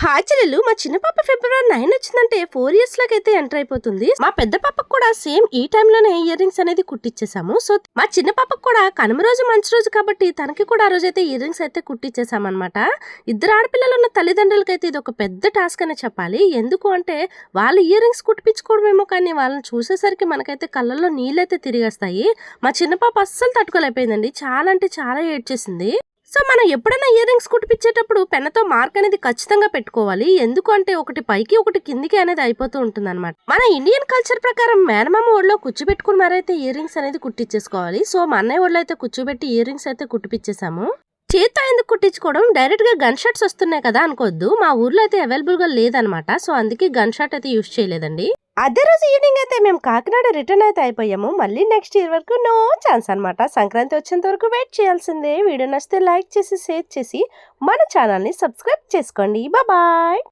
Hi చెల్లెలు, మా చిన్న పాప ఫిబ్రవరి 9 వచ్చిందంటే 4 ఇయర్స్ లాకైతే ఎంటర్ అయిపోతుంది. మా పెద్ద పాపకు కూడా సేమ్ ఈ టైంలోనే ఇయర్ రింగ్స్ అనేది కుట్టించేసాము. సో మా చిన్న పాపకు కూడా కనుమ రోజు మంచి రోజు కాబట్టి తనకి కూడా ఆ రోజు అయితే ఇయర్ రింగ్స్ అయితే కుట్టించేసాం అనమాట. ఇద్దరు ఆడపిల్లలు ఉన్న తల్లిదండ్రులకైతే ఇది ఒక పెద్ద టాస్క్ అనే చెప్పాలి. ఎందుకు అంటే వాళ్ళు ఇయర్ రింగ్స్ కుట్టించుకోవడమేమో కానీ వాళ్ళని చూసేసరికి మనకైతే కళ్ళల్లో నీళ్ళైతే తిరిగేస్తాయి. మా చిన్న పాప అస్సలు తట్టుకోలేకపోయిందండి. చాలా అంటే చాలా ఏడ్చేసింది. సో మనం ఎప్పుడైనా ఇయర్ రింగ్స్ కుట్టిపించేటప్పుడు పెన్నతో మార్క్ అనేది ఖచ్చితంగా పెట్టుకోవాలి. ఎందుకు అంటే ఒకటి పైకి ఒకటి కిందికి అనేది అయిపోతూ ఉంటుంది అనమాట. మన ఇండియన్ కల్చర్ ప్రకారం మేనమామ ఒళ్ళో కూర్చోబెట్టుకుని మరైతే ఇయర్ రింగ్స్ అనేది కుట్టించేసుకోవాలి. సో మా అన్నయ్య ఒళ్ళో అయితే కూర్చోబెట్టి ఇయర్ రింగ్స్ అయితే కుట్టిపించేసాము. చేత్తో ఎందుకు కుట్టించుకోవడం, డైరెక్ట్ గా గన్ షాట్స్ వస్తున్నాయి కదా అనుకోవద్దు. మా ఊర్లో అయితే అవైలబుల్ గా లేదనమాట. సో అందుకే గన్ షాట్ అయితే యూజ్ చేయలేదండి. అదే రోజు ఈవినింగ్ అయితే మేము కాకినాడ రిటర్న్ అయితే అయిపోయాము. మళ్ళీ నెక్స్ట్ ఇయర్ వరకు నో ఛాన్స్ అనమాట. సంక్రాంతి వచ్చేంత వరకు వెయిట్ చేయాల్సిందే. వీడియో నచ్చితే లైక్ చేసి షేర్ చేసి మన ఛానల్ని సబ్స్క్రైబ్ చేసుకోండి. బాయ్.